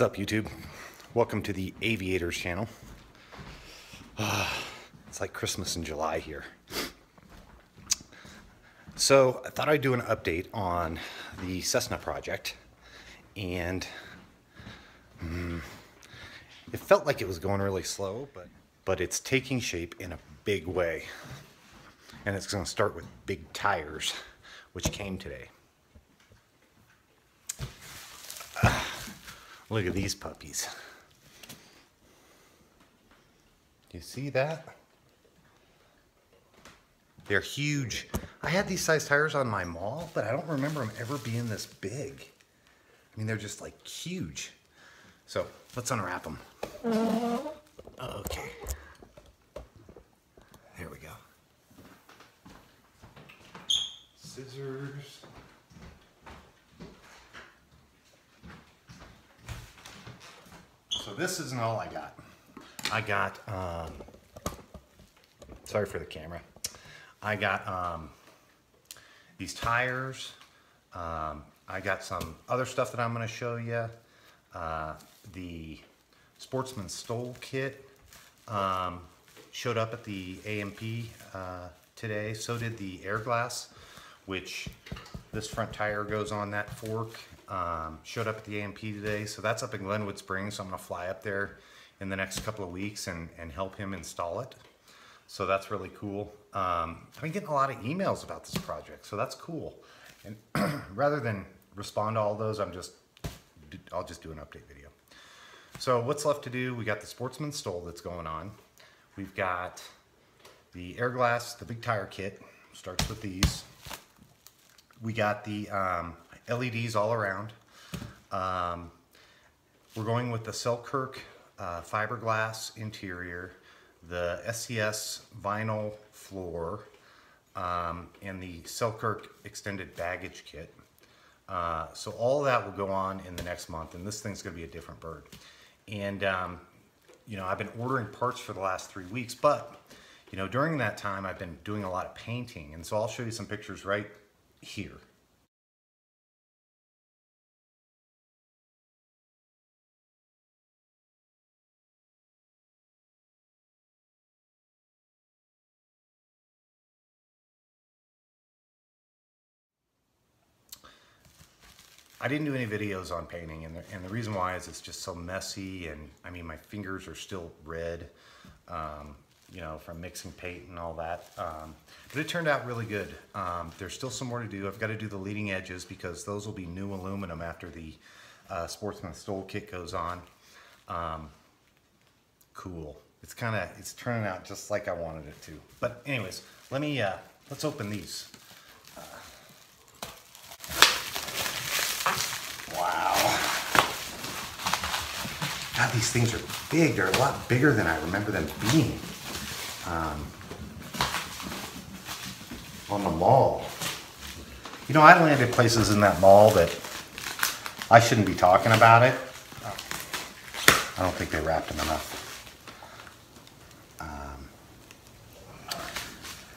What's up, YouTube? Welcome to the Aviators channel. It's like Christmas in July here. So I thought I'd do an update on the Cessna project, and it felt like it was going really slow, but it's taking shape in a big way. And it's going to start with big tires, which came today. Look at these puppies. Do you see that? They're huge. I had these size tires on my mall, but I don't remember them ever being this big. I mean, they're just like huge. So let's unwrap them. Okay. There we go. Scissors. So this isn't all I got. I got, sorry for the camera. I got these tires. I got some other stuff that I'm going to show you. The Sportsman Stole kit showed up at the A&P today. So did the air glass, which this front tire goes on that fork. Showed up at the A&P today, so that's up in Glenwood Springs. So I'm going to fly up there in the next couple of weeks and help him install it. So that's really cool. I've been getting a lot of emails about this project, so that's cool. And rather than respond to all those, I'll just do an update video. So what's left to do? We got the Sportsman Stole that's going on. We've got the air glass, the big tire kit. Starts with these. We got the LEDs all around. We're going with the Selkirk fiberglass interior, the SCS vinyl floor, and the Selkirk extended baggage kit. So all that will go on in the next month, and this thing's going to be a different bird. And you know, I've been ordering parts for the last 3 weeks, but you know, during that time I've been doing a lot of painting, and so I'll show you some pictures right here. I didn't do any videos on painting, and the reason why is it's just so messy, and I mean, my fingers are still red, you know, from mixing paint and all that. But it turned out really good. There's still some more to do. I've got to do the leading edges because those will be new aluminum after the Sportsman Stole kit goes on. Cool. It's turning out just like I wanted it to. But anyways, let's open these. Wow. God, these things are big. They're a lot bigger than I remember them being on the mall. You know, I landed places in that mall that I shouldn't be talking about it. I don't think they wrapped them enough.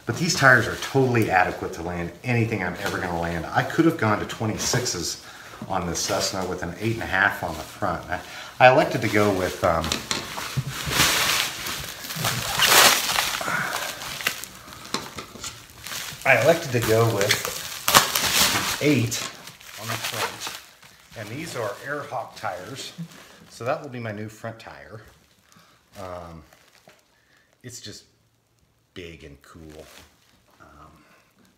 But these tires are totally adequate to land anything I'm ever going to land. I could have gone to 26s on this Cessna with an 8.5 on the front. I elected to go with the 8 on the front, and these are Airhawk tires, so that will be my new front tire. It's just big and cool.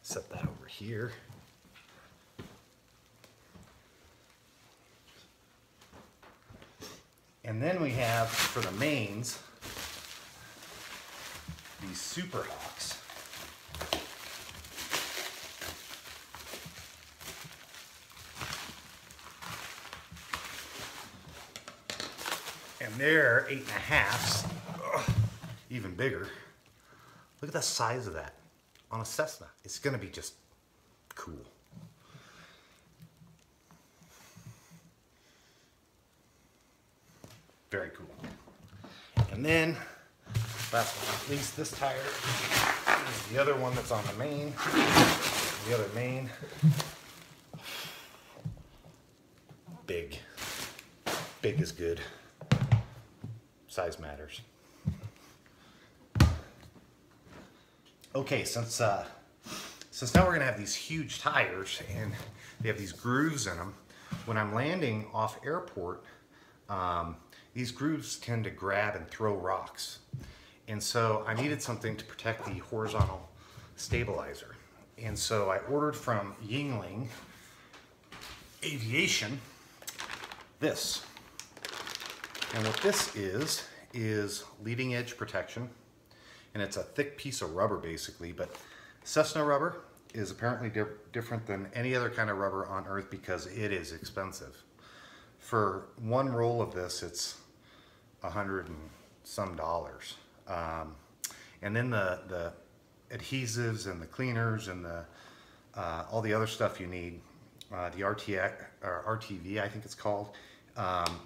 Set that over here. And then we have, for the mains, these Super Hawks. And they're 8.5s, even bigger. Look at the size of that on a Cessna. It's gonna be just cool. Very cool. And then, last but not least, this tire is the other one that's on the main. The other main. Big. big is good. Size matters. Okay, since now we're gonna have these huge tires and they have these grooves in them, when I'm landing off airport, these grooves tend to grab and throw rocks. And so I needed something to protect the horizontal stabilizer. And so I ordered from Yingling Aviation this. And what this is leading edge protection. And it's a thick piece of rubber basically, but Cessna rubber is apparently different than any other kind of rubber on earth because it is expensive. For one roll of this, it's $100 and some. And then the adhesives and the cleaners and the all the other stuff you need, the RTX or RTV, I think it's called,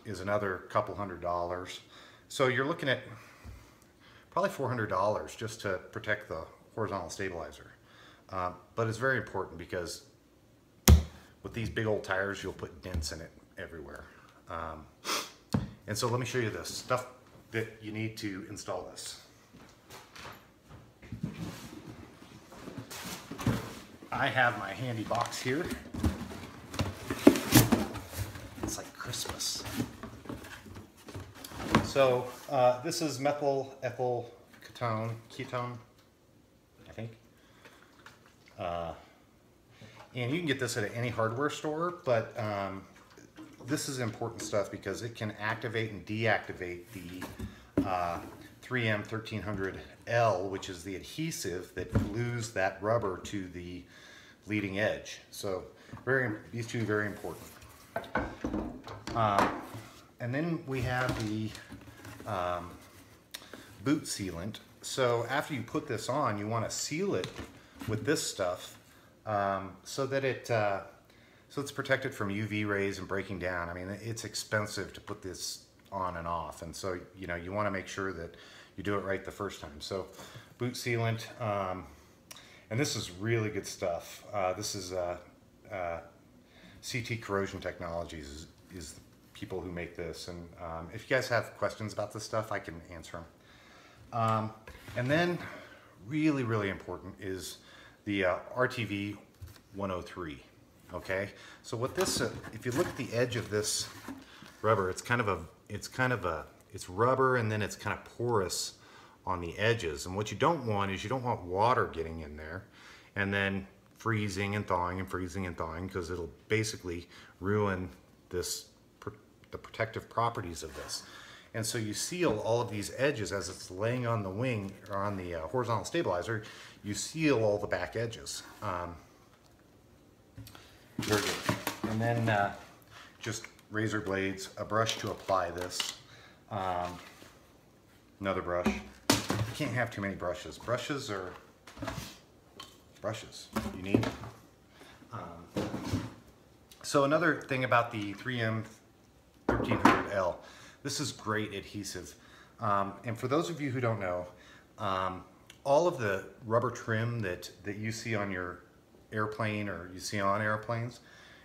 is another couple $100. So you're looking at probably $400 just to protect the horizontal stabilizer. But it's very important because with these big old tires, you'll put dents in it everywhere. And so let me show you the stuff that you need to install this. I have my handy box here. It's like Christmas. So this is methyl ethyl ketone, I think. And you can get this at any hardware store, but this is important stuff because it can activate and deactivate the 3M 1300L, which is the adhesive that glues that rubber to the leading edge. So these two very important. And then we have the boot sealant. So after you put this on, you want to seal it with this stuff so that it's protected from UV rays and breaking down. I mean, it's expensive to put this on and off, and so you want to make sure that you do it right the first time. So boot sealant, and this is really good stuff. This is CT Corrosion Technologies is the people who make this, and if you guys have questions about this stuff, I can answer them. And then really important is the RTV 103. Okay, so what this, if you look at the edge of this rubber, it's rubber, and then it's kind of porous on the edges. And what you don't want is you don't want water getting in there and then freezing and thawing because it'll basically ruin the protective properties of this. And so you seal all of these edges as it's laying on the wing or on the horizontal stabilizer. You seal all the back edges. Very good. And then just razor blades, a brush to apply this, another brush. You can't have too many brushes. Brushes are brushes. You need. So another thing about the 3M 1300L, this is great adhesive. And for those of you who don't know, all of the rubber trim that you see on your airplane or you see on airplanes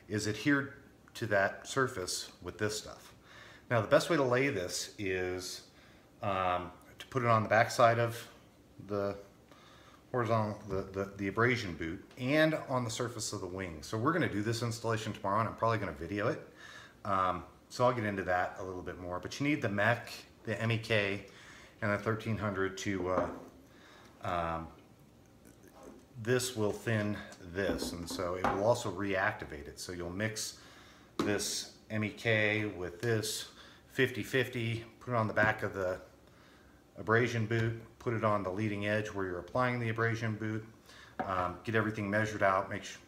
is adhered to that surface with this stuff. Now the best way to lay this is to put it on the back side of the horizontal, the abrasion boot, and on the surface of the wing. So we're going to do this installation tomorrow, and I'm probably going to video it. So I'll get into that a little bit more. But you need the MEK, the MEK, and the 1300 to this will thin this, and so it will also reactivate it. So you'll mix this MEK with this 50-50, put it on the back of the abrasion boot, put it on the leading edge where you're applying the abrasion boot, get everything measured out, make sure,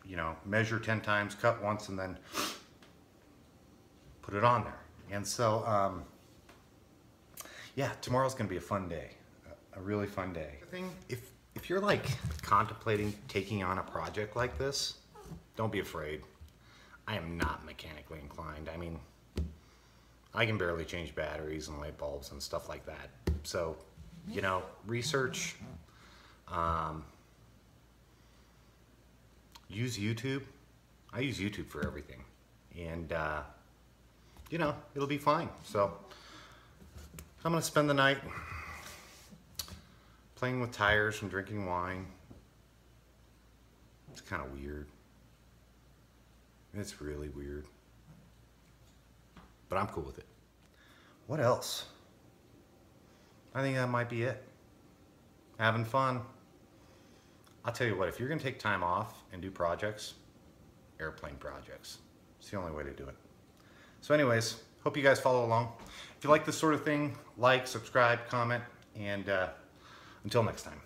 measure 10 times, cut once, and then put it on there. And so, yeah, tomorrow's gonna be a fun day, a really fun day. If you're like contemplating taking on a project like this, don't be afraid. I am not mechanically inclined. I mean, I can barely change batteries and light bulbs and stuff like that. So, research, use YouTube. I use YouTube for everything. And you know, it'll be fine. So I'm gonna spend the night playing with tires and drinking wine. It's kind of weird. It's really weird. But I'm cool with it. What else? I think that might be it. Having fun. I'll tell you what, if you're gonna take time off and do projects, airplane projects. It's the only way to do it. So anyways, hope you guys follow along. If you like this sort of thing, like, subscribe, comment, and until next time.